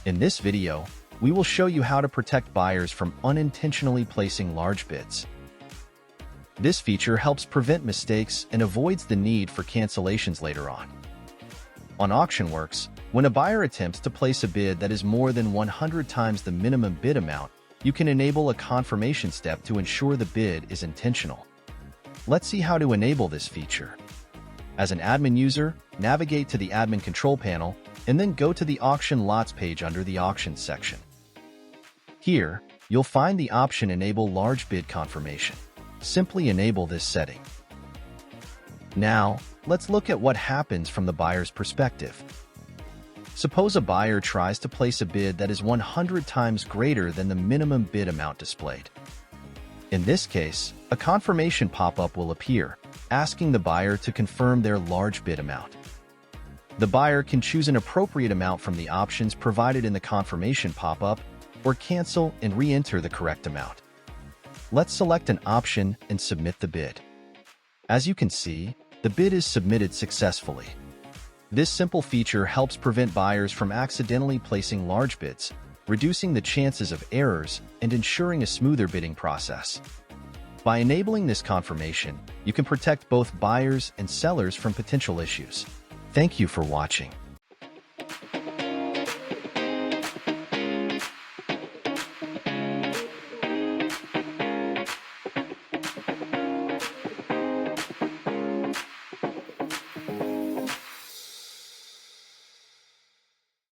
In this video, we will show you how to protect buyers from unintentionally placing large bids. This feature helps prevent mistakes and avoids the need for cancellations later on. On AuctionWorx, when a buyer attempts to place a bid that is more than 100 times the minimum bid amount, you can enable a confirmation step to ensure the bid is intentional. Let's see how to enable this feature. As an admin user, navigate to the Admin Control panel and then go to the Auction Lots page under the Auctions section. Here, you'll find the option Enable Large Bid Confirmation. Simply enable this setting. Now, let's look at what happens from the buyer's perspective. Suppose a buyer tries to place a bid that is 100 times greater than the minimum bid amount displayed. In this case, a confirmation pop-up will appear, asking the buyer to confirm their large bid amount. The buyer can choose an appropriate amount from the options provided in the confirmation pop-up, or cancel and re-enter the correct amount. Let's select an option and submit the bid. As you can see, the bid is submitted successfully. This simple feature helps prevent buyers from accidentally placing large bids, reducing the chances of errors and ensuring a smoother bidding process. By enabling this confirmation, you can protect both buyers and sellers from potential issues. Thank you for watching.